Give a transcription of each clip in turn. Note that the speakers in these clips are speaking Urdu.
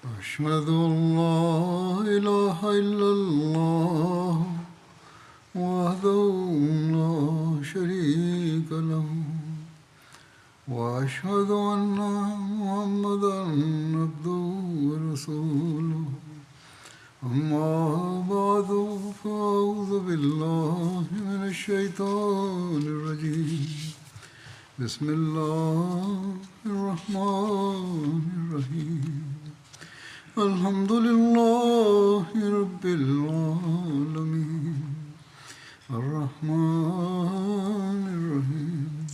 أشهد أن لا إله إلا الله وحده لا شريك له وأشهد أن محمدا عبده ورسوله أما بعد فأعوذ بالله من الشيطان الرجيم بسم الله الرحمن الرحيم الحمد لله رب العالمين الرحمن الرحيم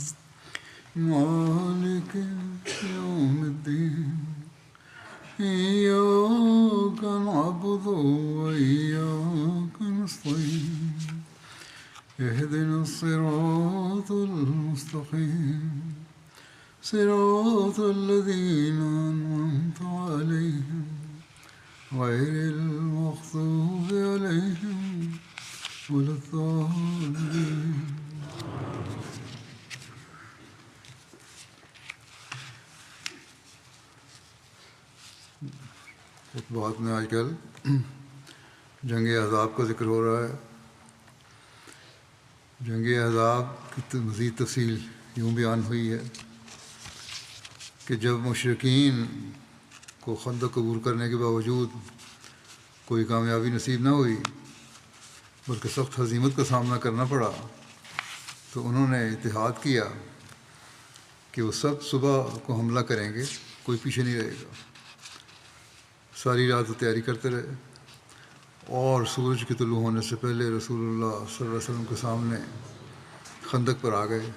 مالك يوم الدين إياك نعبد وإياك نستعين اهدنا الصراط المستقيم صراط الذين أنعمت عليهم غير المغضوب عليهم ولا الضالين. خطبات میں آج کل جنگ احزاب کا ذکر ہو رہا ہے. جنگ احزاب کی مزید تفصیل یوں بیان ہوئی ہے کہ جب مشرکین کو خندق عبور کرنے کے باوجود کوئی کامیابی نصیب نہ ہوئی بلکہ سخت ہزیمت کا سامنا کرنا پڑا تو انہوں نے اتحاد کیا کہ وہ سب صبح کو حملہ کریں گے, کوئی پیچھے نہیں رہے گا. ساری رات وہ تیاری کرتے رہے اور سورج کے طلوع ہونے سے پہلے رسول اللہ صلی اللہ علیہ وسلم کے سامنے خندق پر آ گئے.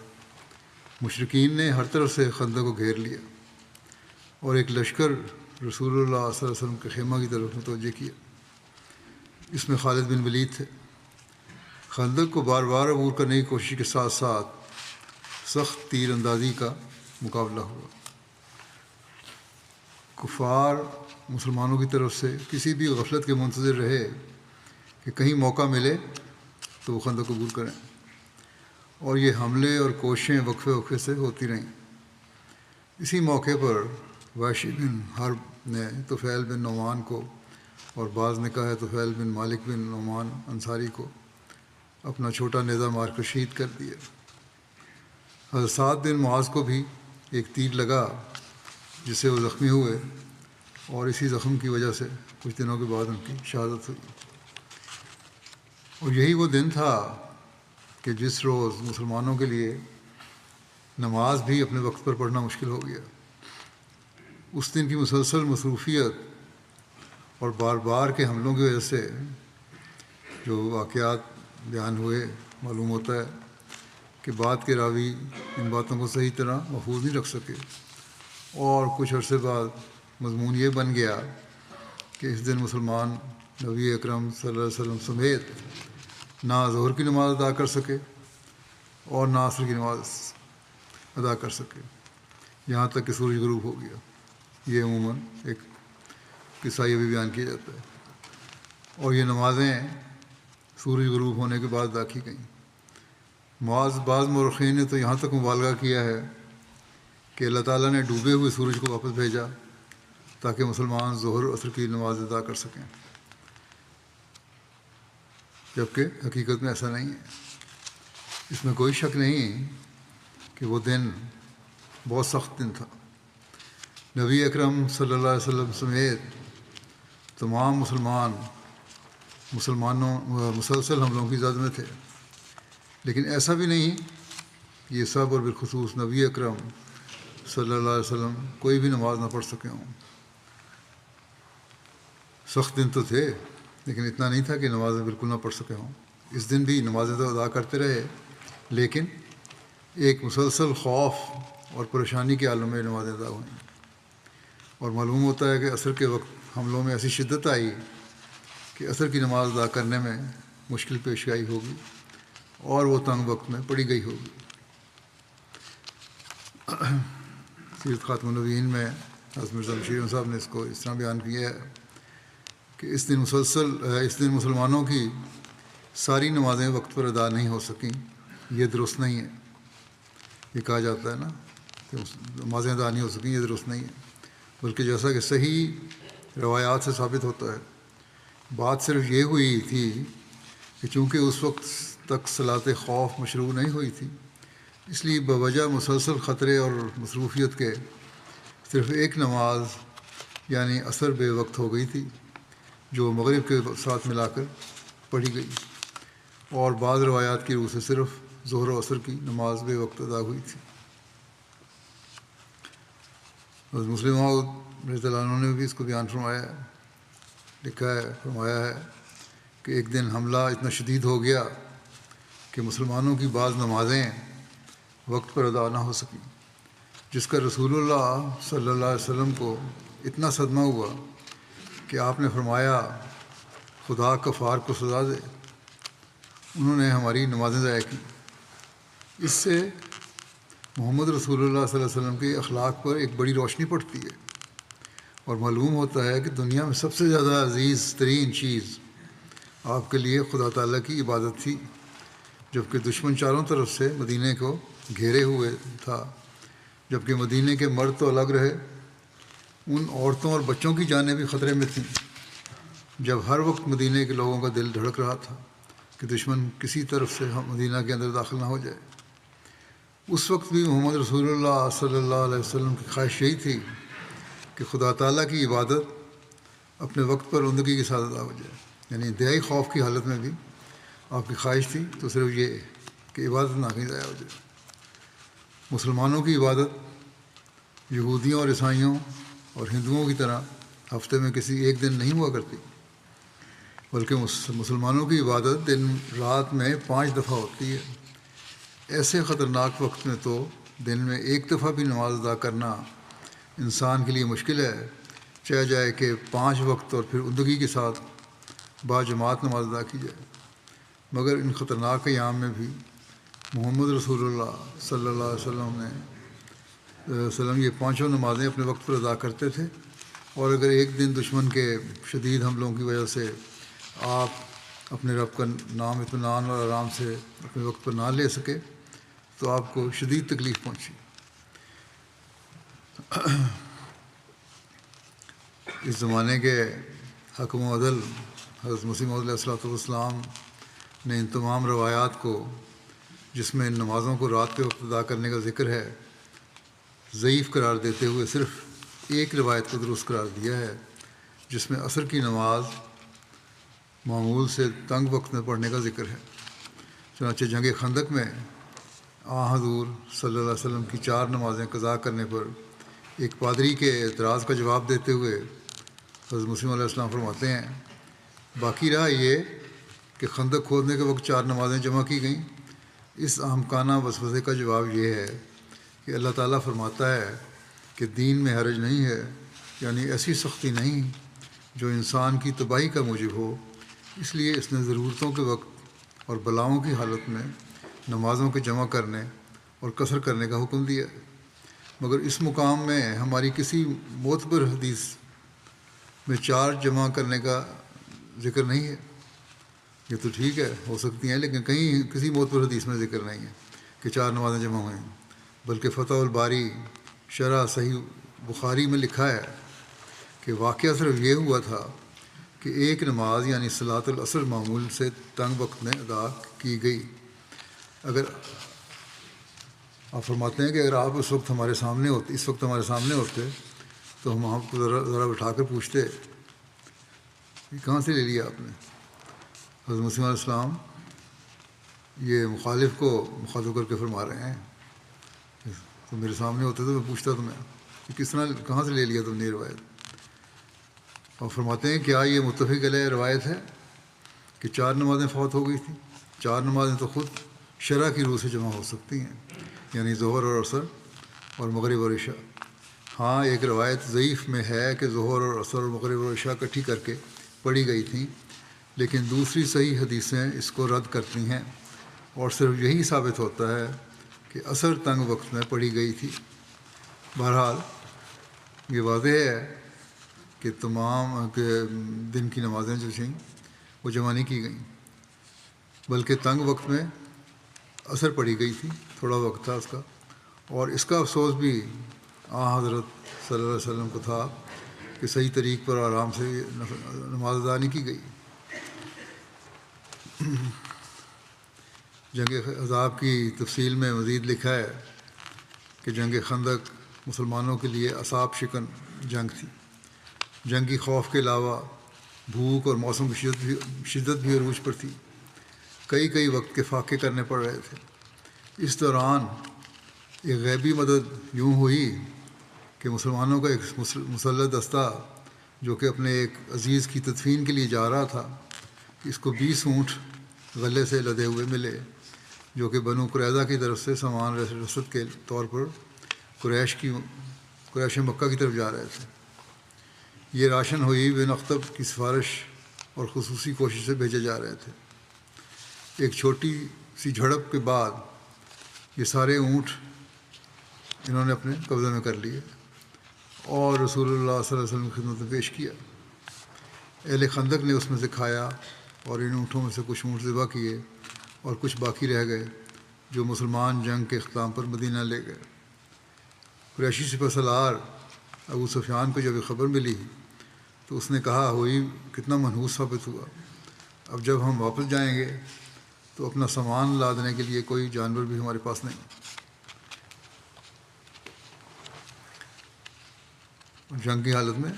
مشرکین نے ہر طرف سے خندق کو گھیر لیا اور ایک لشکر رسول اللہ صلی اللہ علیہ وسلم کے خیمہ کی طرف متوجہ کیا. اس میں خالد بن ولید تھے. خندق کو بار بار عبور کرنے کی کوشش کے ساتھ ساتھ سخت تیر اندازی کا مقابلہ ہوا. کفار مسلمانوں کی طرف سے کسی بھی غفلت کے منتظر رہے کہ کہیں موقع ملے تو وہ خندق عبور کریں, اور یہ حملے اور کوششیں وقفے وقفے سے ہوتی رہیں. اسی موقع پر وحشی بن حرب نے طفیل بن نعمان کو, اور بعض نے کہا ہے طفیل بن مالک بن نعمان انصاری کو, اپنا چھوٹا نیزہ مار کر شہید کر دیا. حضرت سعد بن معاذ کو بھی ایک تیر لگا جس سے وہ زخمی ہوئے, اور اسی زخم کی وجہ سے کچھ دنوں کے بعد ان کی شہادت ہوئی. اور یہی وہ دن تھا کہ جس روز مسلمانوں کے لیے نماز بھی اپنے وقت پر پڑھنا مشکل ہو گیا. اس دن کی مسلسل مصروفیت اور بار بار کے حملوں کی وجہ سے جو واقعات بیان ہوئے معلوم ہوتا ہے کہ بعد کے راوی ان باتوں کو صحیح طرح محفوظ نہیں رکھ سکے, اور کچھ عرصے بعد مضمون یہ بن گیا کہ اس دن مسلمان نبی اکرم صلی اللہ علیہ وسلم سمیت نہ ظہر کی نماز ادا کر سکے اور نہ عصر کی نماز ادا کر سکے, یہاں تک کہ سورج غروب ہو گیا. یہ عموماً ایک قصہ یہ بھی بیان کیا جاتا ہے. اور یہ نمازیں سورج غروب ہونے کے بعد ادا کی گئیں. بعض مورخین نے تو یہاں تک مبالغہ کیا ہے کہ اللہ تعالیٰ نے ڈوبے ہوئے سورج کو واپس بھیجا تاکہ مسلمان ظہر عصر کی نماز ادا کر سکیں, جبکہ حقیقت میں ایسا نہیں ہے. اس میں کوئی شک نہیں کہ وہ دن بہت سخت دن تھا. نبی اکرم صلی اللہ علیہ وسلم سمیت تمام مسلمانوں مسلسل حملوں کی زد میں تھے, لیکن ایسا بھی نہیں کہ یہ سب اور بالخصوص نبی اکرم صلی اللہ علیہ وسلم کوئی بھی نماز نہ پڑھ سکے ہوں. سخت دن تو تھے, لیکن اتنا نہیں تھا کہ نمازیں بالکل نہ پڑھ سکے ہوں. اس دن بھی نمازیں تو ادا کرتے رہے, لیکن ایک مسلسل خوف اور پریشانی کے عالم میں نمازیں ادا ہوئیں. اور معلوم ہوتا ہے کہ عصر کے وقت حملوں میں ایسی شدت آئی کہ عصر کی نماز ادا کرنے میں مشکل پیش آئی ہوگی اور وہ تنگ وقت میں پڑی گئی ہوگی. سیرت خاتم النبیین میں حضرت مرزا بشیر صاحب نے اس کو اس طرح بیان کیا ہے کہ اس دن مسلمانوں کی ساری نمازیں وقت پر ادا نہیں ہو سکیں. یہ درست نہیں ہے. یہ کہا جاتا ہے نا کہ نمازیں ادا نہیں ہو سکیں, یہ درست نہیں ہے. بلکہ جیسا کہ صحیح روایات سے ثابت ہوتا ہے۔ بات صرف یہ ہوئی تھی کہ چونکہ اس وقت تک صلاۃ خوف مشروع نہیں ہوئی تھی، اس لیے بوجہ مسلسل خطرے اور مصروفیت کے صرف ایک نماز یعنی عصر بے وقت ہو گئی تھی، جو مغرب کے ساتھ ملا کر پڑھی گئی، اور بعض روایات کی روح سے صرف ظہر و عصر کی نماز بے وقت ادا ہوئی تھی۔ حضرت مسلم موعود رضی اللہ عنہ نے بھی اس کو بیان فرمایا ہے، لکھا ہے، فرمایا ہے کہ ایک دن حملہ اتنا شدید ہو گیا کہ مسلمانوں کی بعض نمازیں وقت پر ادا نہ ہو سکیں، جس کا رسول اللہ صلی اللہ علیہ وسلم کو اتنا صدمہ ہوا کہ آپ نے فرمایا خدا کفار کو سزا دے، انہوں نے ہماری نمازیں ضائع کی۔ اس سے محمد رسول اللہ صلی اللہ علیہ وسلم کے اخلاق پر ایک بڑی روشنی پڑتی ہے، اور معلوم ہوتا ہے کہ دنیا میں سب سے زیادہ عزیز ترین چیز آپ کے لیے خدا تعالیٰ کی عبادت تھی، جبکہ دشمن چاروں طرف سے مدینے کو گھیرے ہوئے تھا، جبکہ مدینے کے مرد تو الگ رہے، ان عورتوں اور بچوں کی جانیں بھی خطرے میں تھیں، جب ہر وقت مدینے کے لوگوں کا دل دھڑک رہا تھا کہ دشمن کسی طرف سے مدینہ کے اندر داخل نہ ہو جائے۔ اس وقت بھی محمد رسول اللہ صلی اللہ علیہ وسلم کی خواہش یہی تھی کہ خدا تعالیٰ کی عبادت اپنے وقت پر عمدگی کے ساتھ ادا ہو جائے، یعنی انتہائی خوف کی حالت میں بھی آپ کی خواہش تھی تو صرف یہ کہ عبادت نہ کہیں ضائع ہو جائے۔ مسلمانوں کی عبادت یہودیوں اور عیسائیوں اور ہندوؤں کی طرح ہفتے میں کسی ایک دن نہیں ہوا کرتی، بلکہ مسلمانوں کی عبادت دن رات میں 5 دفعہ ہوتی ہے۔ ایسے خطرناک وقت میں تو دن میں ایک دفعہ بھی نماز ادا کرنا انسان کے لیے مشکل ہے، چاہے جائے کہ 5 وقت اور پھر عمدگی کے ساتھ باجماعت نماز ادا کی جائے۔ مگر ان خطرناک ایام میں بھی محمد رسول اللہ صلی اللہ علیہ وسلم یہ 5 نمازیں اپنے وقت پر ادا کرتے تھے، اور اگر ایک دن دشمن کے شدید حملوں کی وجہ سے آپ اپنے رب کا نام اطمینان اور آرام سے اپنے وقت پر نہ لے سکے تو آپ کو شدید تکلیف پہنچی۔ اس زمانے کے حکم و عدل حضرت مسیح موعود علیہ الصلوۃ والسلام نے ان تمام روایات کو، جس میں ان نمازوں کو رات کے وقت ادا کرنے کا ذکر ہے، ضعیف قرار دیتے ہوئے صرف ایک روایت کو درست قرار دیا ہے، جس میں عصر کی نماز معمول سے تنگ وقت میں پڑھنے کا ذکر ہے۔ چنانچہ جنگ خندق میں حضور صلی اللہ علیہ وسلم کی 4 نمازیں قضا کرنے پر ایک پادری کے اعتراض کا جواب دیتے ہوئے حضرت مسیح علیہ السلام فرماتے ہیں، باقی رہا یہ کہ خندق کھودنے کے وقت 4 نمازیں جمع کی گئیں۔ اس احمقانہ وسوسے کا جواب یہ ہے کہ اللہ تعالیٰ فرماتا ہے کہ دین میں حرج نہیں ہے، یعنی ایسی سختی نہیں جو انسان کی تباہی کا موجب ہو، اس لیے اس نے ضرورتوں کے وقت اور بلاؤں کی حالت میں نمازوں کے جمع کرنے اور قصر کرنے کا حکم دیا ہے۔ مگر اس مقام میں ہماری کسی معتبر حدیث میں 4 جمع کرنے کا ذکر نہیں ہے۔ یہ تو ٹھیک ہے، ہو سکتی ہیں، لیکن کہیں کسی معتبر حدیث میں ذکر نہیں ہے کہ 4 نمازیں جمع ہوئیں، بلکہ فتح الباری شرح صحیح بخاری میں لکھا ہے کہ واقعہ صرف یہ ہوا تھا کہ ایک نماز یعنی صلاۃ العصر معمول سے تنگ وقت میں ادا کی گئی۔ اگر آپ فرماتے ہیں کہ اگر آپ اس وقت ہمارے سامنے ہوتے تو ہم آپ کو ذرا بٹھا کر پوچھتے یہ کہاں سے لے لیا آپ نے۔ حضرت مسیح علیہ السلام یہ مخالف کو مخاطب کر کے فرما رہے ہیں، تو میرے سامنے ہوتے تو میں پوچھتا تمہیں کہ کس طرح کہاں سے لے لیا تم نے یہ روایت۔ اور فرماتے ہیں کیا یہ متفق علیہ روایت ہے کہ 4 نمازیں فوت ہو گئی تھیں؟ 4 نمازیں تو خود شرع کی روح سے جمع ہو سکتی ہیں، یعنی ظہر اور عصر اور مغرب اور عشاء۔ ہاں ایک روایت ضعیف میں ہے کہ ظہر اور عصر اور مغرب اور عشاء اکٹھی کر کے پڑھی گئی تھیں، لیکن دوسری صحیح حدیثیں اس کو رد کرتی ہیں، اور صرف یہی ثابت ہوتا ہے کہ عصر تنگ وقت میں پڑھی گئی تھی۔ بہرحال یہ واضح ہے کہ تمام دن کی نمازیں جو تھیں وہ جمع نہیں کی گئیں، بلکہ تنگ وقت میں عصر پڑھی گئی تھی، تھوڑا وقت تھا اس کا، اور اس کا افسوس بھی حضرت صلی اللہ علیہ وسلم کو تھا کہ صحیح طریق پر آرام سے نماز ادا نہیں کی گئی۔ جنگ احزاب کی تفصیل میں مزید لکھا ہے کہ جنگ خندق مسلمانوں کے لیے اعصاب شکن جنگ تھی۔ جنگی خوف کے علاوہ بھوک اور موسم کی شدت بھی عروج پر تھی۔ کئی وقت کے فاقے کرنے پڑ رہے تھے۔ اس دوران ایک غیبی مدد یوں ہوئی کہ مسلمانوں کا ایک مسلح دستہ جو کہ اپنے ایک عزیز کی تدفین کے لیے جا رہا تھا، اس کو 20 اونٹ غلے سے لدے ہوئے ملے، جو کہ بنو قریظہ کی طرف سے سامان رسد کے طور پر قریش مکہ کی طرف جا رہے تھے۔ یہ راشن ہوئی بن اختب کی سفارش اور خصوصی کوشش سے بھیجے جا رہے تھے۔ ایک چھوٹی سی جھڑپ کے بعد یہ سارے اونٹ انہوں نے اپنے قبضے میں کر لیے اور رسول اللہ صلی اللہ علیہ وسلم کی خدمت میں پیش کیا۔ اہل خندق نے اس میں سے کھایا اور ان اونٹوں میں سے کچھ اونٹ ذبح کیے اور کچھ باقی رہ گئے جو مسلمان جنگ کے اختتام پر مدینہ لے گئے۔ قریشی سپہ سالار ابو سفیان کو جب یہ خبر ملی تو اس نے کہا ہوئی کتنا منحوس ثابت ہوا، اب جب ہم واپس جائیں گے تو اپنا سامان لادنے کے لیے کوئی جانور بھی ہمارے پاس نہیں۔ جنگ کی حالت میں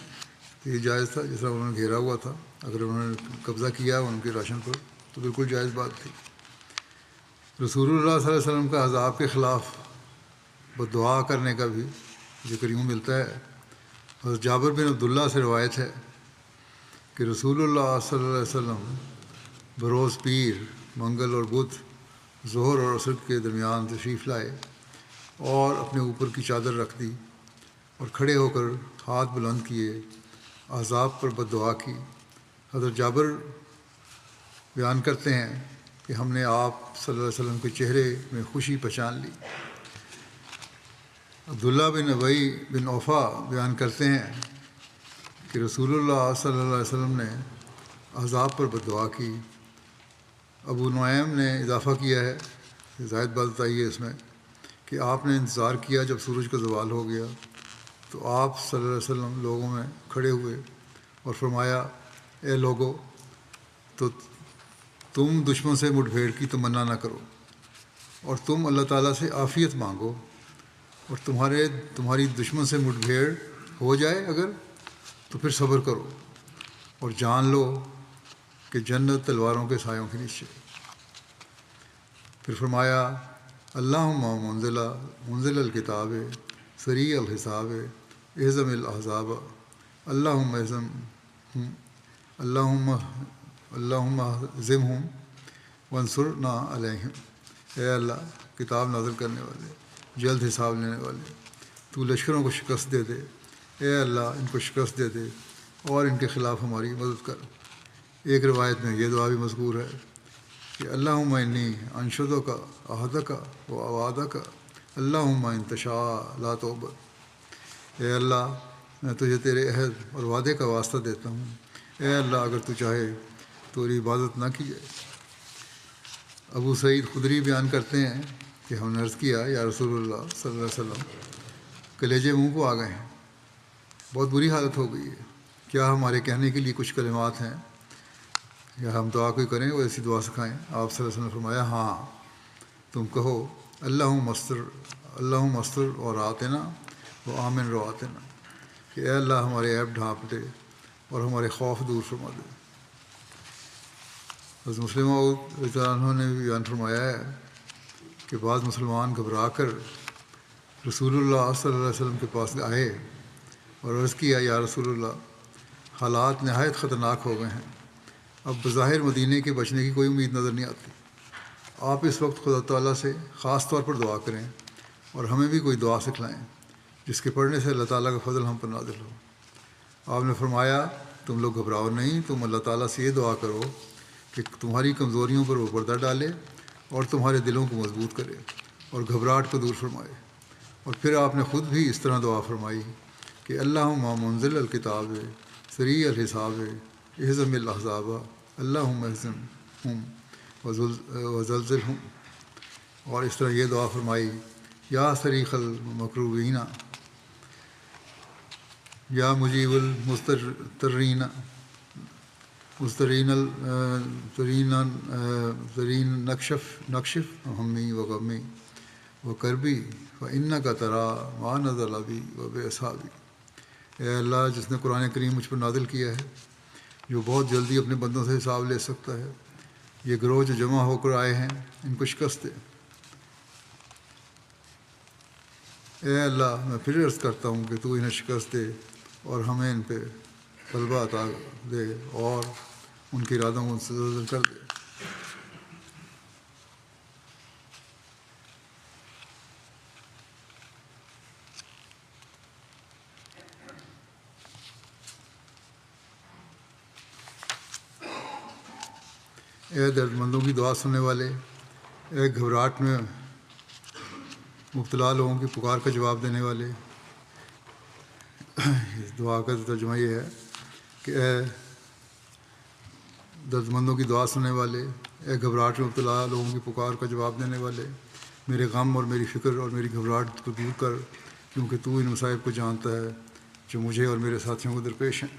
یہ جائز تھا، جس طرح انہوں نے گھیرا ہوا تھا، اگر انہوں نے قبضہ کیا ان کے راشن پر تو بالکل جائز بات تھی۔ رسول اللہ صلی اللہ علیہ وسلم کا احزاب کے خلاف بددعا کرنے کا بھی ذکر یوں ملتا ہے۔ حضرت جابر بن عبداللہ سے روایت ہے کہ رسول اللہ صلی اللہ علیہ وسلم بروز پیر، منگل اور بدھ، ظہر اور عصر کے درمیان تشریف لائے اور اپنے اوپر کی چادر رکھ دی اور کھڑے ہو کر ہاتھ بلند کیے، احزاب پر بددعا کی۔ حضرت جابر بیان کرتے ہیں کہ ہم نے آپ صلی اللہ علیہ وسلم کے چہرے میں خوشی پہچان لی۔ عبداللہ بن ابی بن اوفا بیان کرتے ہیں کہ رسول اللہ صلی اللہ علیہ وسلم نے احزاب پر بددعا کی۔ ابو نعیم نے اضافہ کیا ہے، زائد بات بتائی ہے اس میں، کہ آپ نے انتظار کیا جب سورج کا زوال ہو گیا تو آپ صلی اللہ علیہ وسلم لوگوں میں کھڑے ہوئے اور فرمایا، اے لوگو، تو تم دشمن سے مٹ بھیڑ کی تمنا نہ کرو اور تم اللہ تعالیٰ سے عافیت مانگو، اور تمہاری دشمن سے مٹ بھیڑ ہو جائے اگر تو پھر صبر کرو اور جان لو کہ جنت تلواروں کے سایوں کے نیچے۔ پھر فرمایا، اللہم منزل الکتاب سریع الحساب اہزم الاحزاب اللہم اہزمہم وانصرنا علیہم۔ اے اللہ، کتاب نازل کرنے والے، جلد حساب لینے والے، تو لشکروں کو شکست دے دے، اے اللہ ان کو شکست دے دے اور ان کے خلاف ہماری مدد کر۔ ایک روایت میں یہ دعا بھی مذکور ہے کہ اللہم انی انشدک عہدک و اوعدک اللہم ان تشاء لا تعبد۔ اے اللہ، میں تجھے تیرے عہد اور وعدے کا واسطہ دیتا ہوں، اے اللہ اگر تو چاہے تو میری عبادت نہ کی جائے۔ ابو سعید خدری بیان کرتے ہیں کہ ہم نے عرض کیا، یا رسول اللہ صلی اللہ علیہ وسلم، کلیجے منہ کو آ گئے ہیں، بہت بری حالت ہو گئی ہے، کیا ہمارے کہنے کے لیے کچھ کلمات ہیں یا ہم دعا کوئی کریں، وہ ایسی دعا سکھائیں؟ آپ صلی اللہ علیہ وسلم نے فرمایا، ہاں، تم کہو، اللہم استر اور آتنا و آمن رواتنا، کہ اے اللہ ہمارے عیب ڈھانپ دے اور ہمارے خوف دور فرما دے۔ حضرت مسلم رضی اللہ عنہ نے بھی بیان فرمایا ہے کہ بعض مسلمان گھبرا کر رسول اللہ صلی اللہ علیہ وسلم کے پاس آئے اور عرض کیا، یا رسول اللہ، حالات نہایت خطرناک ہو گئے ہیں، اب بظاہر مدینے کے بچنے کی کوئی امید نظر نہیں آتی، آپ اس وقت خدا تعالیٰ سے خاص طور پر دعا کریں اور ہمیں بھی کوئی دعا سکھلائیں جس کے پڑھنے سے اللہ تعالیٰ کا فضل ہم پر نازل ہو۔ آپ نے فرمایا، تم لوگ گھبراؤ نہیں، تم اللہ تعالیٰ سے یہ دعا کرو کہ تمہاری کمزوریوں پر وہ پردہ ڈالے اور تمہارے دلوں کو مضبوط کرے اور گھبراہٹ کو دور فرمائے۔ اور پھر آپ نے خود بھی اس طرح دعا فرمائی کہ اللہم منزل الکتاب سریع الحساب اہزم الاحزاب اللہم اہزمہم وزلزلہم، اور اس طرح یہ دعا فرمائی، یا صریخ المکروبین یا مجیب المسترین مسترین ترین نکشف ہمی و غمی و کربی فإنک تری ما نزل بی و بأصحابی۔ اے اللہ جس نے قرآن کریم مجھ پر نازل کیا ہے، جو بہت جلدی اپنے بندوں سے حساب لے سکتا ہے، یہ گروہ جو جمع ہو کر آئے ہیں ان کو شکست دے۔ اے اللہ میں پھر عرض کرتا ہوں کہ تو انہیں شکست دے اور ہمیں ان پہ غلبہ عطا دے اور ان کے ارادوں کو مستدل کر دے۔ اے درد مندوں کی دعا سننے والے، اے گھبراہٹ میں مبتلا لوگوں کی پکار کا جواب دینے والے۔ اس دعا کا ترجمہ یہ ہے کہ اے درد مندوں کی دعا سننے والے، اے گھبراہٹ میں مبتلا لوگوں کی پکار کا جواب دینے والے، میرے غم اور میری فکر اور میری گھبراہٹ کو دور کر، کیونکہ تو ان مصائب کو جانتا ہے جو مجھے اور میرے ساتھیوں کو درپیش ہیں۔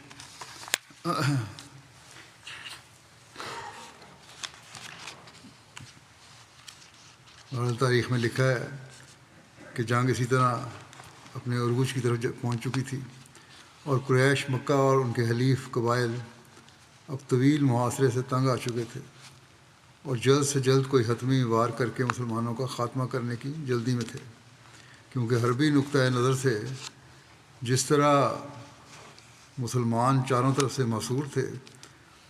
اور تاریخ میں لکھا ہے کہ جنگ اسی طرح اپنے عروج کی طرف پہنچ چکی تھی، اور قریش، مکہ اور ان کے حلیف قبائل اب طویل محاصرے سے تنگ آ چکے تھے اور جلد سے جلد کوئی حتمی وار کر کے مسلمانوں کا خاتمہ کرنے کی جلدی میں تھے، کیونکہ حربی نقطۂ نظر سے جس طرح مسلمان چاروں طرف سے محصور تھے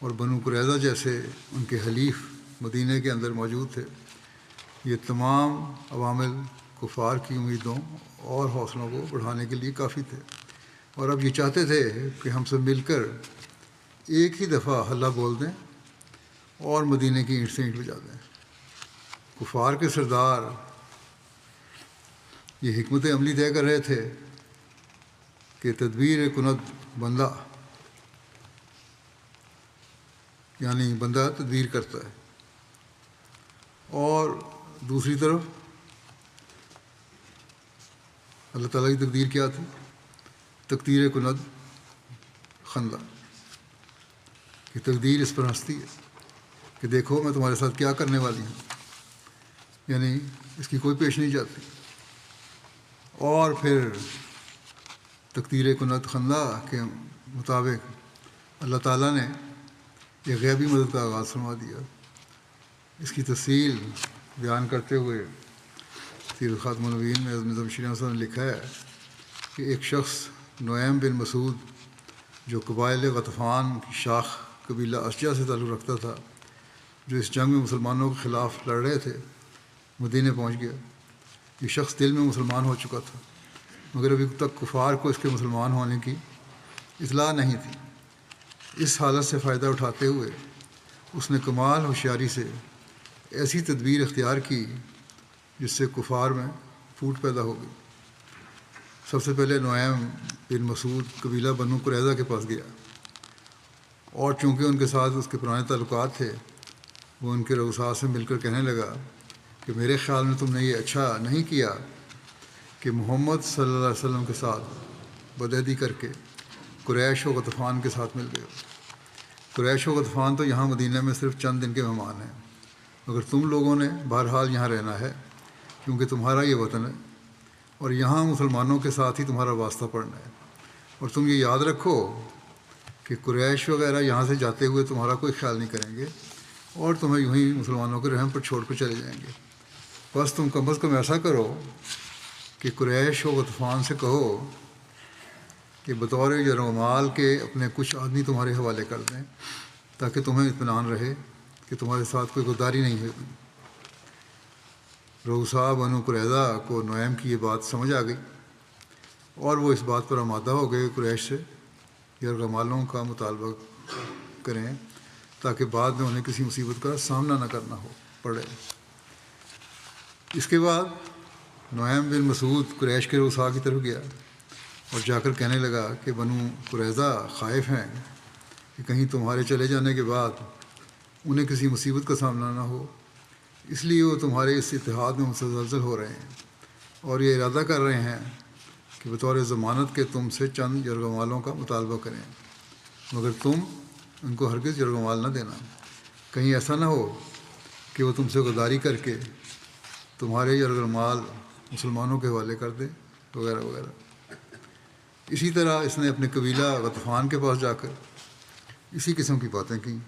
اور بنو قریظہ جیسے ان کے حلیف مدینہ کے اندر موجود تھے، یہ تمام عوامل کفار کی امیدوں اور حوصلوں کو بڑھانے کے لیے کافی تھے، اور اب یہ چاہتے تھے کہ ہم سب مل کر ایک ہی دفعہ حلہ بول دیں اور مدینہ کی اینٹ سے اینٹ بجا دیں۔ کفار کے سردار یہ حکمت عملی طے کر رہے تھے کہ تدبیر کند بندہ، یعنی بندہ تدبیر کرتا ہے، اور دوسری طرف اللہ تعالیٰ کی تقدیر کیا تھی؟ تقدیر کند خندہ، کہ تقدیر اس پر ہنستی ہے کہ دیکھو میں تمہارے ساتھ کیا کرنے والی ہوں، یعنی اس کی کوئی پیش نہیں جاتی۔ اور پھر تقدیر کند خندہ کے مطابق اللہ تعالیٰ نے یہ غیبی مدد کا آغاز فرما دیا۔ اس کی تفصیل بیان کرتے ہوئے سیرت خاتم النبیین میں حضرت شیرین صاحب نے لکھا ہے کہ ایک شخص نعیم بن مسعود جو قبائل غطفان کی شاخ قبیلہ اشجع سے تعلق رکھتا تھا، جو اس جنگ میں مسلمانوں کے خلاف لڑ رہے تھے، مدینہ پہنچ گیا۔ یہ شخص دل میں مسلمان ہو چکا تھا، مگر ابھی تک کفار کو اس کے مسلمان ہونے کی اطلاع نہیں تھی۔ اس حالت سے فائدہ اٹھاتے ہوئے اس نے کمال ہوشیاری سے ایسی تدبیر اختیار کی جس سے کفار میں پھوٹ پیدا ہو گئی۔ سب سے پہلے نعیم بن مسعود قبیلہ بنو قریظہ کے پاس گیا، اور چونکہ ان کے ساتھ اس کے پرانے تعلقات تھے، وہ ان کے رؤساء سے مل کر کہنے لگا کہ میرے خیال میں تم نے یہ اچھا نہیں کیا کہ محمد صلی اللہ علیہ وسلم کے ساتھ بدعہدی کر کے قریش و غطفان کے ساتھ مل گئے ہو۔ قریش و غطفان تو یہاں مدینہ میں صرف چند دن کے مہمان ہیں، مگر تم لوگوں نے بہرحال یہاں رہنا ہے، کیونکہ تمہارا یہ وطن ہے اور یہاں مسلمانوں کے ساتھ ہی تمہارا واسطہ پڑنا ہے۔ اور تم یہ یاد رکھو کہ قریش وغیرہ یہاں سے جاتے ہوئے تمہارا کوئی خیال نہیں کریں گے اور تمہیں یوں ہی مسلمانوں کے رحم پر چھوڑ کر چلے جائیں گے۔ بس تم کم از کم ایسا کرو کہ قریش و غطفان سے کہو کہ بطور یرغمال کے اپنے کچھ آدمی تمہارے حوالے کر دیں، تاکہ تمہیں اطمینان رہے کہ تمہارے ساتھ کوئی غداری نہیں ہوگی۔ رؤساء بنو قریظہ کو نعیم کی یہ بات سمجھ آ گئی، اور وہ اس بات پر آمادہ ہو گئے قریش سے یرغمالوں کا مطالبہ کریں، تاکہ بعد میں انہیں کسی مصیبت کا سامنا نہ کرنا پڑے۔ اس کے بعد نعیم بن مسعود قریش کے رؤساء کی طرف گیا اور جا کر کہنے لگا کہ بنو قریظہ خائف ہیں کہ کہیں تمہارے چلے جانے کے بعد انہیں کسی مصیبت کا سامنا نہ ہو، اس لیے وہ تمہارے اس اتحاد میں متزلزل ہو رہے ہیں اور یہ ارادہ کر رہے ہیں کہ بطور ضمانت کے تم سے چند یرغمالوں کا مطالبہ کریں، مگر تم ان کو ہرگز یرغمال نہ دینا، کہیں ایسا نہ ہو کہ وہ تم سے غداری کر کے تمہارے یرغمال مسلمانوں کے حوالے کر دے، وغیرہ وغیرہ۔ اسی طرح اس نے اپنے قبیلہ غطفان کے پاس جا کر اسی قسم کی باتیں کیں۔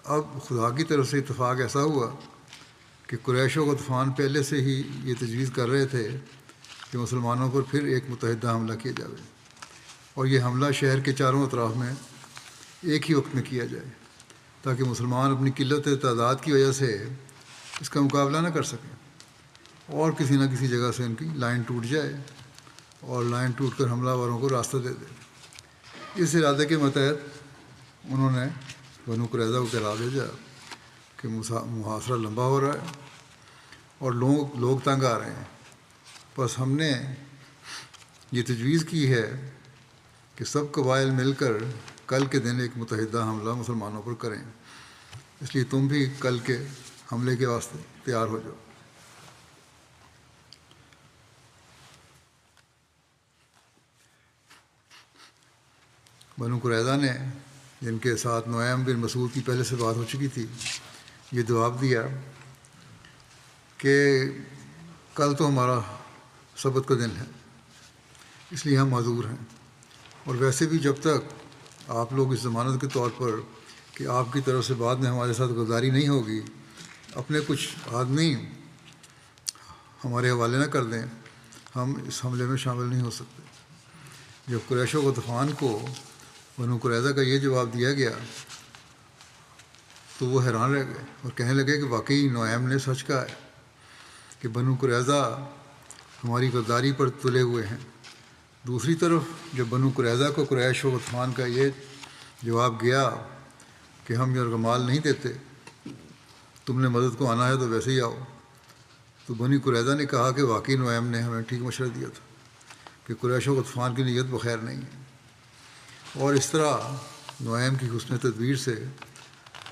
اب خدا کی طرف سے اتفاق ایسا ہوا کہ قریش و غطفان پہلے سے ہی یہ تجویز کر رہے تھے کہ مسلمانوں پر پھر ایک متحدہ حملہ کیا جائے، اور یہ حملہ شہر کے چاروں اطراف میں ایک ہی وقت میں کیا جائے، تاکہ مسلمان اپنی قلت تعداد کی وجہ سے اس کا مقابلہ نہ کر سکیں، اور کسی نہ کسی جگہ سے ان کی لائن ٹوٹ جائے اور لائن ٹوٹ کر حملہ وروں کو راستہ دے دے۔ اس ارادے کے متحد انہوں نے بنو قریظہ کو کہلا بھیجا کہ محاصرہ لمبا ہو رہا ہے اور لوگ تنگ آ رہے ہیں، بس ہم نے یہ تجویز کی ہے کہ سب قبائل مل کر کل کے دن ایک متحدہ حملہ مسلمانوں پر کریں، اس لیے تم بھی کل کے حملے کے واسطے تیار ہو جاؤ۔ بنو قریظہ نے، جن کے ساتھ نعیم بن مسعود کی پہلے سے بات ہو چکی تھی، یہ جواب دیا کہ کل تو ہمارا سبت کا دن ہے، اس لیے ہم معذور ہیں، اور ویسے بھی جب تک آپ لوگ اس ضمانت کے طور پر کہ آپ کی طرف سے بعد میں ہمارے ساتھ غداری نہیں ہوگی اپنے کچھ آدمی ہمارے حوالے نہ کر دیں، ہم اس حملے میں شامل نہیں ہو سکتے۔ جب قریش و غطفان کو بنو قریظہ کا یہ جواب دیا گیا تو وہ حیران رہ گئے اور کہنے لگے کہ واقعی نعیم نے سچ کہا ہے کہ بنو قریظہ ہماری غداری پر تلے ہوئے ہیں۔ دوسری طرف جب بنو قریظہ کو قریش و غطفان کا یہ جواب گیا کہ ہم یرغمال نہیں دیتے، تم نے مدد کو آنا ہے تو ویسے ہی آؤ، تو بنو قریظہ نے کہا کہ واقعی نعیم نے ہمیں ٹھیک مشورہ دیا تھا کہ قریش و غطفان کی نیت بخیر نہیں ہے، اور اس طرح نعیم کی حسن تدبیر سے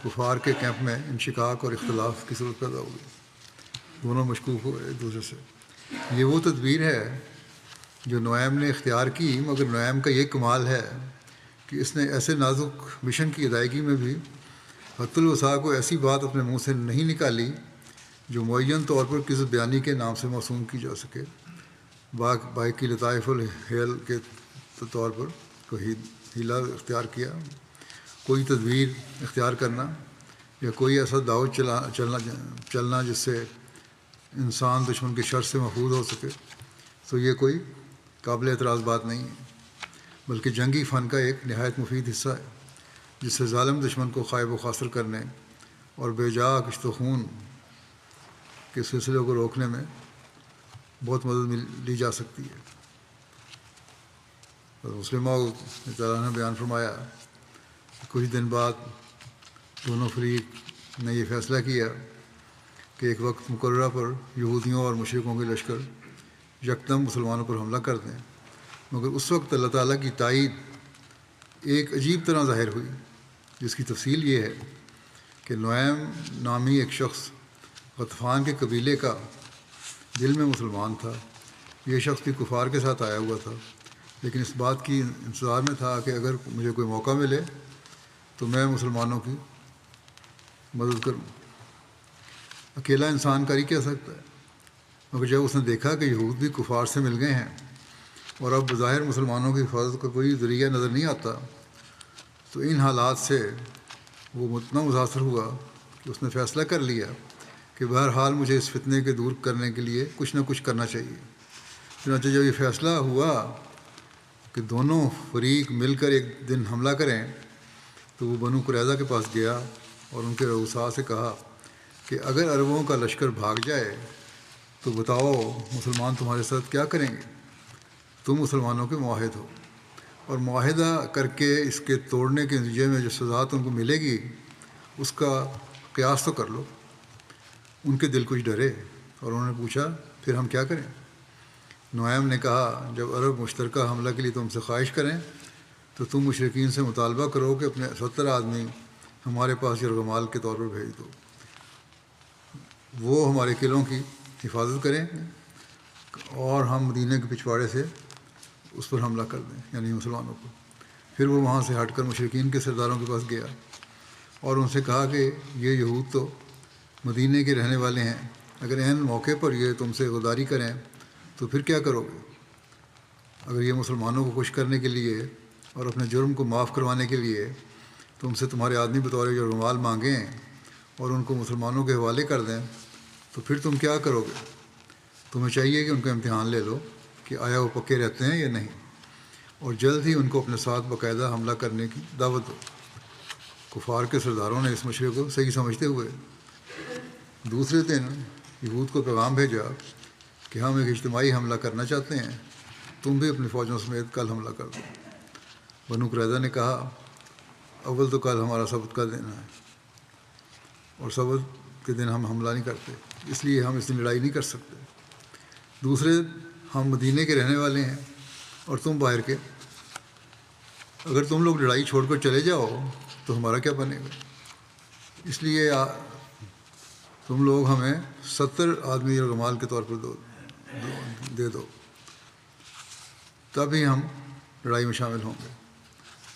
کفار کے کیمپ میں انشقاق اور اختلاف کی صورت پیدا ہو گئی، دونوں مشکوک ہو گئے ایک دوسرے سے۔ یہ وہ تدبیر ہے جو نعیم نے اختیار کی، مگر نعیم کا یہ کمال ہے کہ اس نے ایسے نازک مشن کی ادائیگی میں بھی حت الوسع کو ایسی بات اپنے منہ سے نہیں نکالی جو معین طور پر کسی بیانی کے نام سے موسوم کی جا سکے، باقی لطائف الحیل کے طور پر کوئی ہیلہ اختیار کیا، کوئی تدبیر اختیار کرنا، یا کوئی ایسا داؤ چلنا جس سے انسان دشمن کے شر سے محفوظ ہو سکے، تو یہ کوئی قابل اعتراض بات نہیں ہے، بلکہ جنگی فن کا ایک نہایت مفید حصہ ہے جس سے ظالم دشمن کو خائب و خاسر کرنے اور بے جا کشت و خون کے سلسلے کو روکنے میں بہت مدد لی جا سکتی ہے۔ مسلمہ تعالیٰ نے بیان فرمایا کہ کچھ دن بعد دونوں فریق نے یہ فیصلہ کیا کہ ایک وقت مقررہ پر یہودیوں اور مشرکوں کے لشکر یکدم مسلمانوں پر حملہ کر دیں، مگر اس وقت اللہ تعالیٰ کی تائید ایک عجیب طرح ظاہر ہوئی، جس کی تفصیل یہ ہے کہ نعیم نامی ایک شخص غطفان کے قبیلے کا دل میں مسلمان تھا۔ یہ شخص بھی کفار کے ساتھ آیا ہوا تھا، لیکن اس بات کی انتظار میں تھا کہ اگر مجھے کوئی موقع ملے تو میں مسلمانوں کی مدد کروں۔ اکیلا انسان کر ہی کیا سکتا ہے، مگر جب اس نے دیکھا کہ یہود بھی کفار سے مل گئے ہیں اور اب بظاہر مسلمانوں کی حفاظت کا کوئی ذریعہ نظر نہیں آتا، تو ان حالات سے وہ اتنا متاثر ہوا کہ اس نے فیصلہ کر لیا کہ بہرحال مجھے اس فتنے کے دور کرنے کے لیے کچھ نہ کچھ کرنا چاہیے۔ چنانچہ جب یہ فیصلہ ہوا کہ دونوں فریق مل کر ایک دن حملہ کریں، تو وہ بنو قریظہ کے پاس گیا اور ان کے رؤساء سے کہا کہ اگر عربوں کا لشکر بھاگ جائے تو بتاؤ مسلمان تمہارے ساتھ کیا کریں گے؟ تم مسلمانوں کے معاہد ہو، اور معاہدہ کر کے اس کے توڑنے کے نتیجے میں جو سزا تم کو ملے گی اس کا قیاس تو کر لو۔ ان کے دل کچھ ڈرے اور انہوں نے پوچھا پھر ہم کیا کریں؟ نعیم نے کہا جب عرب مشترکہ حملہ کے لیے تم سے خواہش کریں تو تم مشرکین سے مطالبہ کرو کہ اپنے 70 آدمی ہمارے پاس یرغمال کے طور پر بھیج دو، وہ ہمارے قلعوں کی حفاظت کریں اور ہم مدینہ کے پچھواڑے سے اس پر حملہ کر دیں، یعنی مسلمانوں کو۔ پھر وہ وہاں سے ہٹ کر مشرکین کے سرداروں کے پاس گیا اور ان سے کہا کہ یہ یہود تو مدینے کے رہنے والے ہیں، اگر عین موقع پر یہ تم سے غداری کریں تو پھر کیا کرو گے؟ اگر یہ مسلمانوں کو خوش کرنے کے لیے اور اپنے جرم کو معاف کروانے کے لیے تم سے تمہارے آدمی بطور رومال مانگیں اور ان کو مسلمانوں کے حوالے کر دیں تو پھر تم کیا کرو گے؟ تمہیں چاہیے کہ ان کا امتحان لے لو کہ آیا وہ پکے رہتے ہیں یا نہیں، اور جلد ہی ان کو اپنے ساتھ باقاعدہ حملہ کرنے کی دعوت دو۔ کفار کے سرداروں نے اس مشورے کو صحیح سمجھتے ہوئے دوسرے دن یہود کو پیغام بھیجا کہ ہم ایک اجتماعی حملہ کرنا چاہتے ہیں، تم بھی اپنی فوجوں سمیت کل حملہ کر دو۔ بنو قریظہ نے کہا اول تو کل ہمارا سبت کا دن ہے اور سبت کے دن ہم حملہ نہیں کرتے، اس لیے ہم اس دن لڑائی نہیں کر سکتے۔ دوسرے، ہم مدینے کے رہنے والے ہیں اور تم باہر کے، اگر تم لوگ لڑائی چھوڑ کر چلے جاؤ تو ہمارا کیا بنے گا؟ اس لیے تم لوگ ہمیں 70 آدمی اور غمال کے طور پر دے دو، تب ہی ہم لڑائی میں شامل ہوں گے۔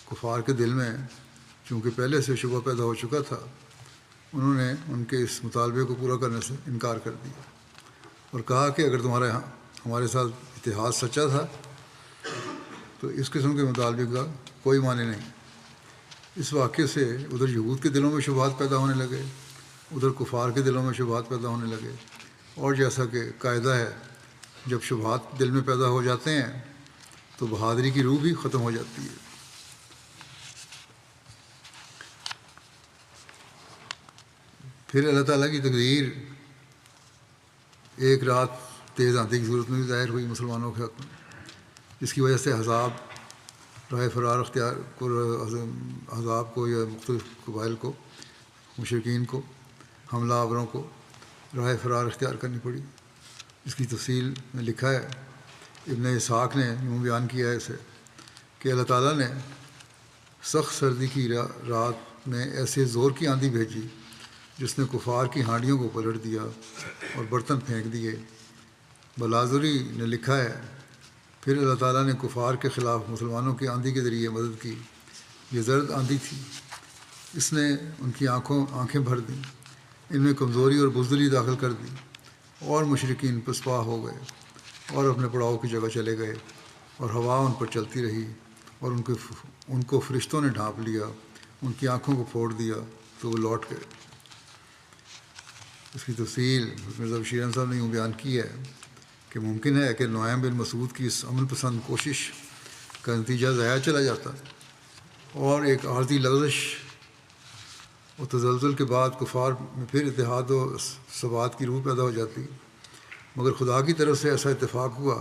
کفار کے دل میں چونکہ پہلے سے شبہ پیدا ہو چکا تھا، انہوں نے ان کے اس مطالبے کو پورا کرنے سے انکار کر دیا اور کہا کہ اگر تمہارا ہمارے ساتھ اتحاد سچا تھا تو اس قسم کے مطالبے کا کوئی معنی نہیں۔ اس واقعے سے ادھر یہود کے دلوں میں شبہات پیدا ہونے لگے، ادھر کفار کے دلوں میں شبہات پیدا ہونے لگے، اور جیسا کہ قاعدہ ہے جب شبہات دل میں پیدا ہو جاتے ہیں تو بہادری کی روح بھی ختم ہو جاتی ہے۔ پھر اللہ تعالیٰ کی تقدیر ایک رات تیز آندھی کی صورت میں بھی ظاہر ہوئی مسلمانوں کے حق میں، جس کی وجہ سے احزاب راہ فرار اختیار کو، احزاب کو یا مختلف قبائل کو، مشرکین کو، حملہ آوروں کو راہ فرار اختیار کرنی پڑی۔ اس کی تفصیل میں لکھا ہے، ابن اسحاق نے یوں بیان کیا ہے اسے کہ اللہ تعالیٰ نے سخت سردی کی رات میں ایسے زور کی آندھی بھیجی جس نے کفار کی ہانڈیوں کو پلٹ دیا اور برتن پھینک دیے۔ بلازری نے لکھا ہے، پھر اللہ تعالیٰ نے کفار کے خلاف مسلمانوں کی آندھی کے ذریعے مدد کی۔ یہ زرد آندھی تھی، اس نے ان کی آنکھیں بھر دیں، ان میں کمزوری اور بزدلی داخل کر دی، اور مشرکین پسپا ہو گئے اور اپنے پڑاؤ کی جگہ چلے گئے، اور ہوا ان پر چلتی رہی، اور ان کو فرشتوں نے ڈھانپ لیا، ان کی آنکھوں کو پھوڑ دیا تو وہ لوٹ گئے۔ اس کی تفصیل مرزا بشیر احمد صاحب نے یوں بیان کی ہے کہ ممکن ہے کہ نعیم بن مسعود کی اس عمل پسند کوشش کا نتیجہ ضائع چلا جاتا اور ایک عارضی لغزش اور تزلزل کے بعد کفار میں پھر اتحاد و ثبات کی روح پیدا ہو جاتی، مگر خدا کی طرف سے ایسا اتفاق ہوا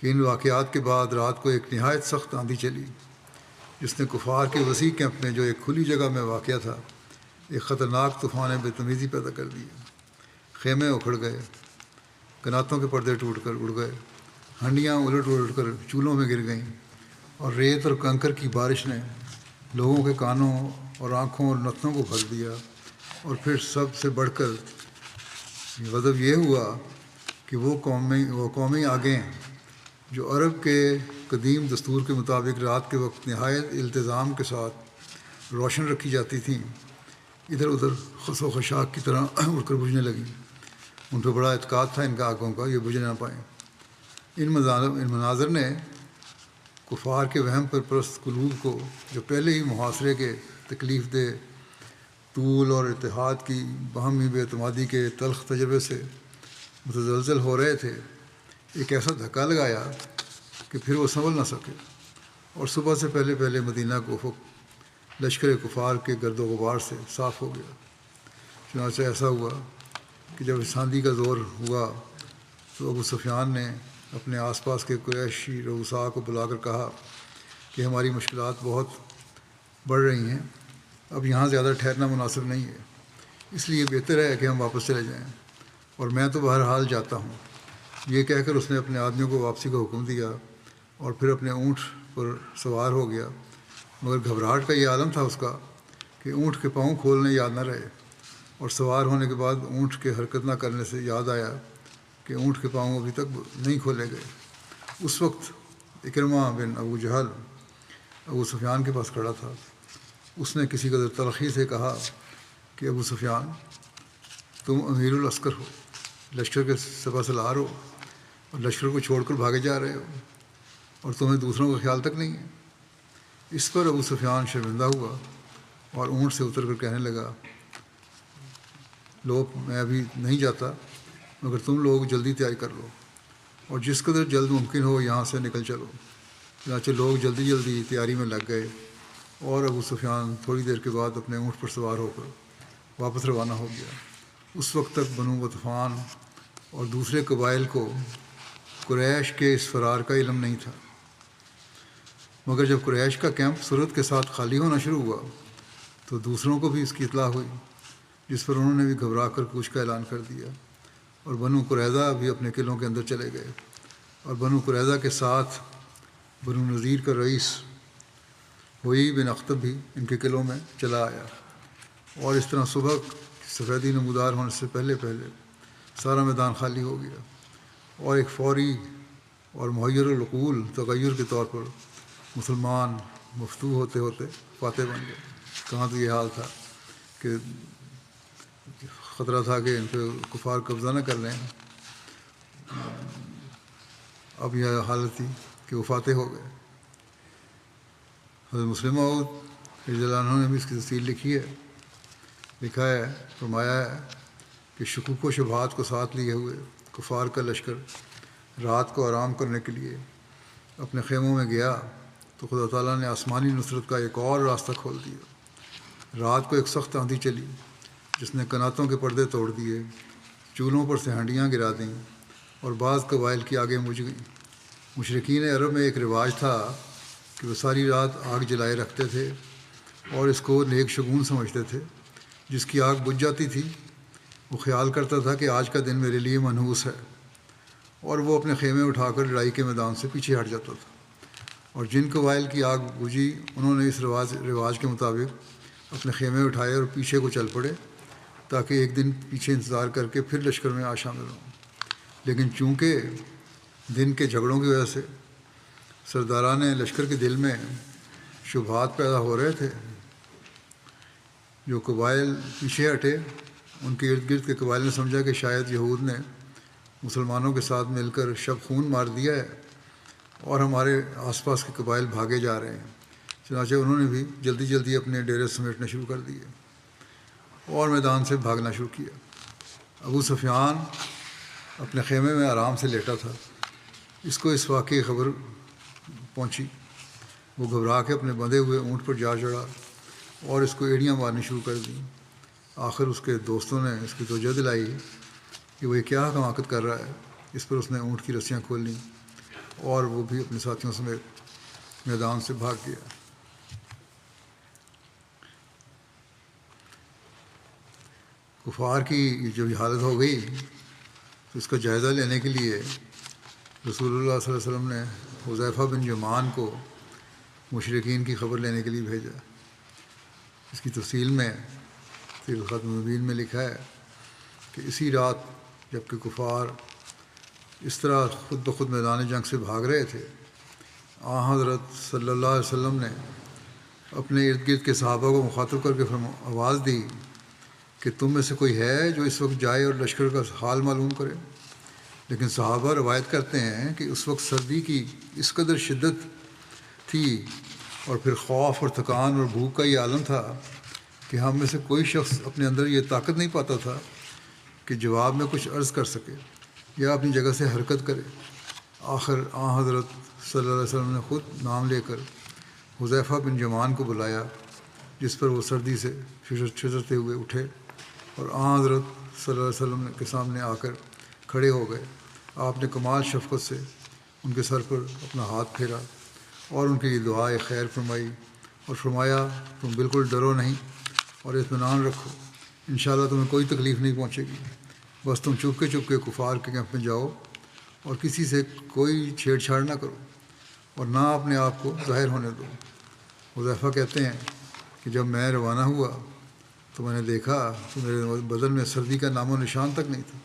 کہ ان واقعات کے بعد رات کو ایک نہایت سخت آندھی چلی جس نے کفار کے وسیع کیمپ میں، جو ایک کھلی جگہ میں واقع تھا، ایک خطرناک طوفان بے تمیزی پیدا کر دی۔ خیمے اکھڑ گئے، کناتوں کے پردے ٹوٹ کر اڑ گئے، ہنڈیاں الٹ کر چولہوں میں گر گئیں، اور ریت اور کنکر کی بارش نے لوگوں کے کانوں اور آنکھوں اور نتنوں کو بھر دیا۔ اور پھر سب سے بڑھ کر غضب یہ ہوا کہ وہ قومیں آگے ہیں جو عرب کے قدیم دستور کے مطابق رات کے وقت نہایت التزام کے ساتھ روشن رکھی جاتی تھیں، ادھر ادھر خس و خشاک کی طرح اڑ کر بجھنے لگیں۔ ان پہ بڑا اعتقاد تھا ان کا آنکھوں کا، یہ بجھ نہ پائیں۔ ان مناظر نے کفار کے وہم پر پرست قلوب کو، جو پہلے ہی محاصرے کے تکلیف دہ طول اور اتحاد کی باہمی بے اعتمادی کے تلخ تجربے سے متزلزل ہو رہے تھے، ایک ایسا دھکا لگایا کہ پھر وہ سنبھل نہ سکے، اور صبح سے پہلے مدینہ کو افق لشکر کفار کے گرد و غبار سے صاف ہو گیا۔ چنانچہ ایسا ہوا کہ جب اس آندھی کا زور ہوا تو ابو سفیان نے اپنے آس پاس کے قریشی رؤساء کو بلا کر کہا کہ ہماری مشکلات بہت بڑھ رہی ہیں، اب یہاں زیادہ ٹھہرنا مناسب نہیں ہے، اس لیے بہتر ہے کہ ہم واپس چلے جائیں، اور میں تو بہرحال جاتا ہوں۔ یہ کہہ کر اس نے اپنے آدمیوں کو واپسی کا حکم دیا اور پھر اپنے اونٹ پر سوار ہو گیا، مگر گھبراہٹ کا یہ عالم تھا اس کا کہ اونٹ کے پاؤں کھولنے یاد نہ رہے، اور سوار ہونے کے بعد اونٹ کے حرکت نہ کرنے سے یاد آیا کہ اونٹ کے پاؤں ابھی تک نہیں کھولے گئے۔ اس وقت اکرمہ بن ابو جہل ابو سفیان کے پاس کھڑا تھا. اس نے کسی قدر تلخی سے کہا کہ ابو سفیان، تم امیر العسکر ہو، لشکر کے سپہ سالار ہو، اور لشکر کو چھوڑ کر بھاگے جا رہے ہو، اور تمہیں دوسروں کا خیال تک نہیں ہے. اس پر ابو سفیان شرمندہ ہوا اور اونٹ سے اتر کر کہنے لگا، لوگ میں ابھی نہیں جاتا، مگر تم لوگ جلدی تیاری کر لو اور جس قدر جلد ممکن ہو یہاں سے نکل چلو. چنانچہ لوگ جلدی جلدی تیاری میں لگ گئے اور ابو سفیان تھوڑی دیر کے بعد اپنے اونٹ پر سوار ہو کر واپس روانہ ہو گیا. اس وقت تک بنو غطفان اور دوسرے قبائل کو قریش کے اس فرار کا علم نہیں تھا، مگر جب قریش کا کیمپ سرعت کے ساتھ خالی ہونا شروع ہوا تو دوسروں کو بھی اس کی اطلاع ہوئی، جس پر انہوں نے بھی گھبرا کر کوچ کا اعلان کر دیا، اور بنو قریظہ بھی اپنے قلعوں کے اندر چلے گئے. اور بنو قریظہ کے ساتھ بنو نذیر کا رئیس ہوئی بن اختب بھی ان کے قلعوں میں چلا آیا. اور اس طرح صبح سفیدی نمودار ہونے سے پہلے سارا میدان خالی ہو گیا، اور ایک فوری اور محیر العقول تغیر کے طور پر مسلمان مفتوح ہوتے ہوتے فاتح بن گئے. کہاں تو یہ حال تھا کہ خطرہ تھا کہ ان پہ کفار قبضہ نہ کر لیں، اب یہ حالت تھی کہ وہ فاتح ہو گئے. حضرت مسلم موعود رضی اللہ عنہ نے بھی اس کی تفصیل لکھا ہے، فرمایا ہے کہ شکوک و شبہات کو ساتھ لیے ہوئے کفار کا لشکر رات کو آرام کرنے کے لیے اپنے خیموں میں گیا تو خدا تعالیٰ نے آسمانی نصرت کا ایک اور راستہ کھول دیا. رات کو ایک سخت آندھی چلی جس نے کناتوں کے پردے توڑ دیے، چولہوں پر سے ہنڈیاں گرا دیں اور بعض قبائل کی آگیں بجھ گئیں. مشرکین عرب میں ایک رواج تھا کہ وہ ساری رات آگ جلائے رکھتے تھے اور اس کو نیک شگون سمجھتے تھے. جس کی آگ بجھ جاتی تھی وہ خیال کرتا تھا کہ آج کا دن میرے لیے منحوس ہے، اور وہ اپنے خیمے اٹھا کر لڑائی کے میدان سے پیچھے ہٹ جاتا تھا. اور جن قبائل کی آگ بجھی انہوں نے اس رواج کے مطابق اپنے خیمے اٹھائے اور پیچھے کو چل پڑے تاکہ ایک دن پیچھے انتظار کر کے پھر لشکر میں آ شامل ہوں. لیکن چونکہ دن کے جھگڑوں کی وجہ سے سرداران لشکر کے دل میں شبہات پیدا ہو رہے تھے، جو قبائل پیچھے ہٹے ان کے ارد گرد کے قبائل نے سمجھا کہ شاید یہود نے مسلمانوں کے ساتھ مل کر شب خون مار دیا ہے اور ہمارے آس پاس کے قبائل بھاگے جا رہے ہیں. چنانچہ انہوں نے بھی جلدی جلدی اپنے ڈیرے سمیٹنے شروع کر دیے اور میدان سے بھاگنا شروع کیا. ابو سفیان اپنے خیمے میں آرام سے لیٹا تھا. اس کو اس واقعے کی خبر پہنچی. وہ گھبرا کے اپنے بندھے ہوئے اونٹ پر جا چڑھا اور اس کو ایڑیاں مارنی شروع کر دیں. آخر اس کے دوستوں نے اس کی توجہ دلائی کہ وہ یہ کیا حماقت کر رہا ہے. اس پر اس نے اونٹ کی رسیاں کھول لیں اور وہ بھی اپنے ساتھیوں سمیت میدان سے بھاگ گیا. کفار کی جب یہ حالت ہو گئی تو اس کا جائزہ لینے کے لیے رسول اللہ صلی اللہ علیہ وسلم نے حذیفہ بن یمان کو مشرکین کی خبر لینے کے لیے بھیجا. اس کی تفصیل میں سیر الخاتم المبین میں لکھا ہے کہ اسی رات جب کہ کفار اس طرح خود بخود میدان جنگ سے بھاگ رہے تھے، حضرت صلی اللہ علیہ وسلم نے اپنے ارد گرد کے صحابہ کو مخاطب کر کے آواز دی کہ تم میں سے کوئی ہے جو اس وقت جائے اور لشکر کا حال معلوم کرے. لیکن صحابہ روایت کرتے ہیں کہ اس وقت سردی کی اس قدر شدت تھی اور پھر خوف اور تھکان اور بھوک کا یہ عالم تھا کہ ہم میں سے کوئی شخص اپنے اندر یہ طاقت نہیں پاتا تھا کہ جواب میں کچھ عرض کر سکے یا اپنی جگہ سے حرکت کرے. آخر حضرت صلی اللہ علیہ وسلم نے خود نام لے کر حذیفہ بن یمان کو بلایا، جس پر وہ سردی سے چھترتے ہوئے اٹھے اور حضرت صلی اللہ علیہ وسلم کے سامنے آ کر کھڑے ہو گئے. آپ نے کمال شفقت سے ان کے سر پر اپنا ہاتھ پھیرا اور ان کے لیے دعائے خیر فرمائی اور فرمایا تم بالکل ڈرو نہیں اور اطمینان رکھو، انشاءاللہ تمہیں کوئی تکلیف نہیں پہنچے گی. بس تم چپکے چپکے کفار کے کیمپ میں جاؤ اور کسی سے کوئی چھیڑ چھاڑ نہ کرو اور نہ اپنے آپ کو ظاہر ہونے دو. حذیفہ کہتے ہیں کہ جب میں روانہ ہوا تو میں نے دیکھا کہ میرے بدن میں سردی کا نام و نشان تک نہیں تھا.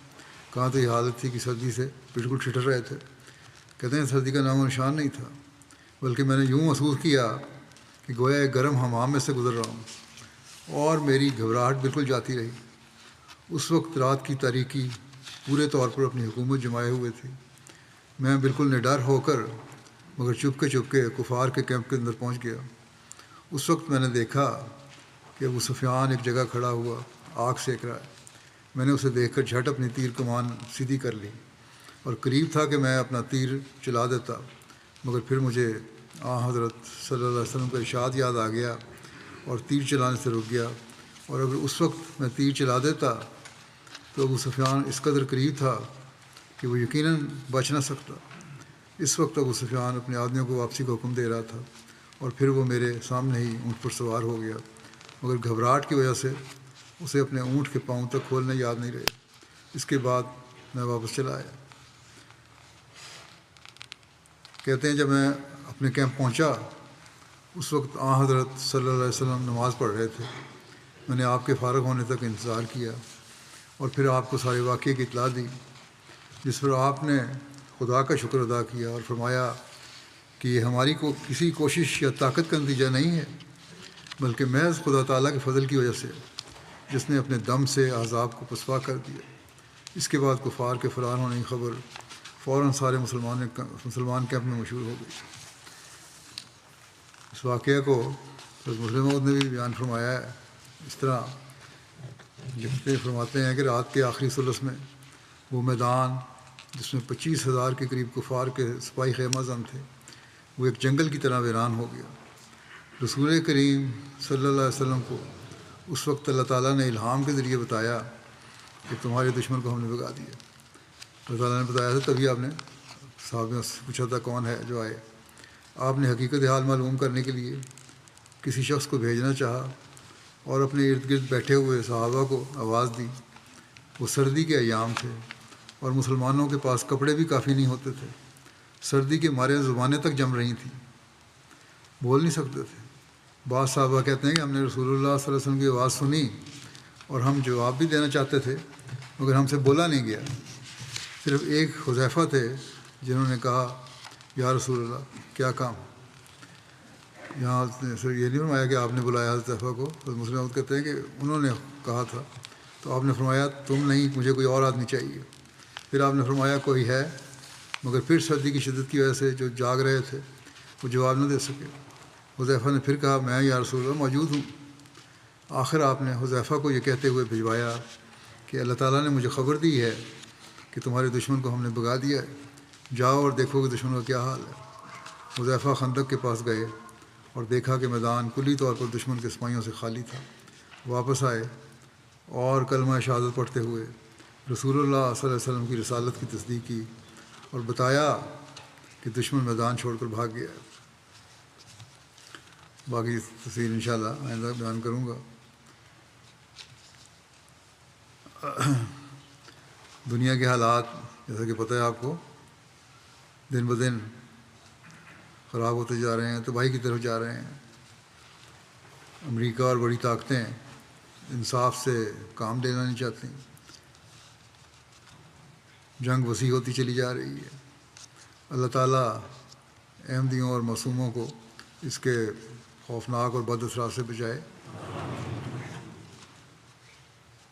کہاں تو یہ حالت تھی کہ سردی سے بالکل ٹھٹر رہے تھے. کہتے ہیں سردی کا نام و نشان نہیں تھا. بلکہ میں نے یوں محسوس کیا کہ گویا ایک گرم حمام میں سے گزر رہا ہوں، اور میری گھبراہٹ بالکل جاتی رہی۔ اس وقت رات کی تاریکی پورے طور پر اپنی حکومت جمائے ہوئے تھی۔ میں بالکل نڈر ہو کر مگر چپ کے کفار کے کیمپ کے اندر پہنچ گیا۔ اس وقت میں نے دیکھا کہ ابو سفیان ایک جگہ کھڑا ہوا آگ سیک رہا ہے۔ میں نے اسے دیکھ کر جھٹ اپنی تیر کمان سیدھی کر لی اور قریب تھا کہ میں اپنا تیر چلا دیتا، مگر پھر مجھے حضرت صلی اللہ علیہ وسلم کا ارشاد یاد آ گیا اور تیر چلانے سے رک گیا، اور اگر اس وقت میں تیر چلا دیتا تو ابو سفیان اس قدر قریب تھا کہ وہ یقیناً بچ نہ سکتا۔ اس وقت ابو سفیان اپنے آدمیوں کو واپسی کا حکم دے رہا تھا، اور پھر وہ میرے سامنے ہی اونٹ پر سوار ہو گیا، مگر گھبراہٹ کی وجہ سے اسے اپنے اونٹ کے پاؤں تک کھولنے یاد نہیں رہے۔ اس کے بعد میں واپس چلا آیا۔ کہتے ہیں جب میں اپنے کیمپ پہنچا اس وقت حضرت صلی اللہ علیہ وسلم نماز پڑھ رہے تھے۔ میں نے آپ کے فارغ ہونے تک انتظار کیا اور پھر آپ کو سارے واقعے کی اطلاع دی، جس پر آپ نے خدا کا شکر ادا کیا اور فرمایا کہ یہ ہماری کسی کوشش یا طاقت کا نتیجہ نہیں ہے، بلکہ محض خدا تعالیٰ کے فضل کی وجہ سے، جس نے اپنے دم سے عذاب کو پسپا کر دیا۔ اس کے بعد کفار کے فرار ہونے کی خبر فوراً سارے مسلمان کیمپ میں مشہور ہو گئی۔ اس واقعہ کو حضرت مسلم موعود نے بھی بیان فرمایا ہے۔ اس طرح فرماتے ہیں کہ رات کے آخری ثلث میں وہ میدان جس میں 25,000 کے قریب کفار کے سپاہی خیمہ زن تھے، وہ ایک جنگل کی طرح ویران ہو گیا۔ رسول کریم صلی اللہ علیہ وسلم کو اس وقت اللہ تعالیٰ نے الہام کے ذریعے بتایا کہ تمہارے دشمن کو ہم نے بھگا دیا۔ اللہ تعالیٰ نے بتایا تھا، تبھی آپ نے صحابہ سے پوچھا تھا کون ہے جو آئے۔ آپ نے حقیقت حال معلوم کرنے کے لیے کسی شخص کو بھیجنا چاہا اور اپنے ارد گرد بیٹھے ہوئے صحابہ کو آواز دی۔ وہ سردی کے ایام تھے اور مسلمانوں کے پاس کپڑے بھی کافی نہیں ہوتے تھے۔ سردی کے مارے زبانیں تک جم رہی تھیں، بول نہیں سکتے تھے۔ بعض صحابہ کہتے ہیں کہ ہم نے رسول اللہ صلی اللہ علیہ وسلم کی آواز سنی اور ہم جواب بھی دینا چاہتے تھے، مگر ہم سے بولا نہیں گیا۔ صرف ایک حذیفہ تھے جنہوں نے کہا یا رسول اللہ کیا کام۔ یہاں سر یہ نہیں فرمایا کہ آپ نے بلایا حذیفہ کو، تو مسلم کہتے ہیں کہ انہوں نے کہا تھا، تو آپ نے فرمایا تم نہیں، مجھے کوئی اور آدمی چاہیے۔ پھر آپ نے فرمایا کوئی ہے، مگر پھر سردی کی شدت کی وجہ سے جو جاگ رہے تھے وہ جواب نہ دے سکے۔ حذیفہ نے پھر کہا میں یا رسول اللہ موجود ہوں۔ آخر آپ نے حذیفہ کو یہ کہتے ہوئے بھجوایا کہ اللہ تعالیٰ نے مجھے خبر دی ہے کہ تمہارے دشمن کو ہم نے بھگا دیا ہے، جاؤ اور دیکھو کہ دشمن کا کیا حال ہے۔ حذیفہ خندق کے پاس گئے اور دیکھا کہ میدان کلی طور پر دشمن کے سپاہیوں سے خالی تھا۔ واپس آئے اور کلمہ شہادت پڑھتے ہوئے رسول اللہ صلی اللہ علیہ وسلم کی رسالت کی تصدیق کی اور بتایا کہ دشمن میدان چھوڑ کر بھاگ گیا ہے۔ باقی تفصیل انشاءاللہ آئندہ بیان کروں گا۔ دنیا کے حالات جیسا کہ پتہ ہے آپ کو دن بدن خراب ہوتے جا رہے ہیں، تباہی کی طرف جا رہے ہیں۔ امریکہ اور بڑی طاقتیں انصاف سے کام لینا نہیں چاہتی، جنگ وسیع ہوتی چلی جا رہی ہے۔ اللہ تعالیٰ احمدیوں اور معصوموں کو اس کے خوفناک اور بد اثرات سے بچائے۔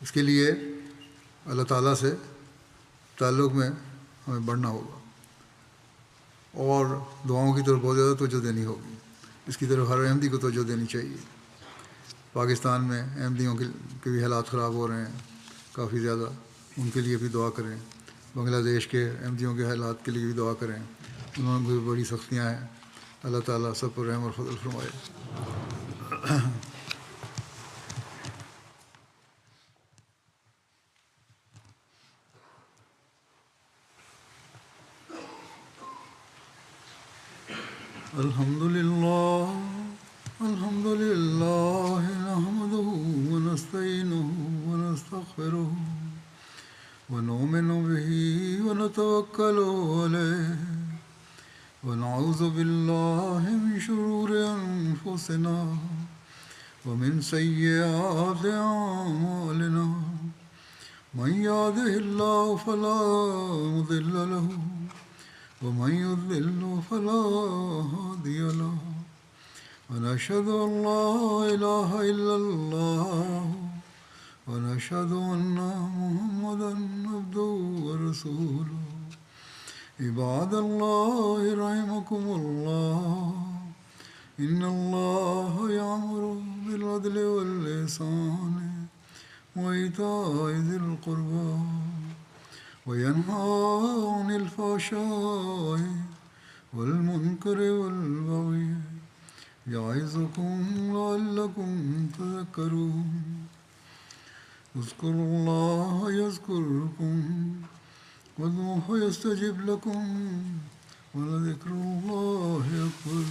اس کے لیے اللہ تعالیٰ سے تعلق میں ہمیں بڑھنا ہوگا اور دعاؤں کی طرف بہت زیادہ توجہ دینی ہوگی۔ اس کی طرف ہر احمدی کو توجہ دینی چاہیے۔ پاکستان میں احمدیوں کے بھی حالات خراب ہو رہے ہیں کافی زیادہ، ان کے لیے بھی دعا کریں۔ بنگلہ دیش کے احمدیوں کے حالات کے لیے بھی دعا کریں، انہوں نے بھی بڑی سختیاں ہیں۔ اللہ تعالیٰ سب پر رحم اور فضل فرمائے۔ الحمد للہ نحمده ونستعینه ونستغفره ونؤمن به ونتوکل علیہ ونعوذ باللہ من شرور انفسنا ومن سیئات اعمالنا من یهده اللہ فلا مضل له ومن يضلل فلا هادي له ونشهد أن لا إله إلا الله ونشهد أن محمدا عبده ورسوله عباد الله رحمكم الله إن الله يأمر بالعدل والإحسان وإيتاء ذي القربى وينهى عن الفحشاء والمنكر والبغي يعظكم لعلكم تذكرون اذكروا الله يذكركم وادعوه يستجب لكم ولذكر الله أكبر.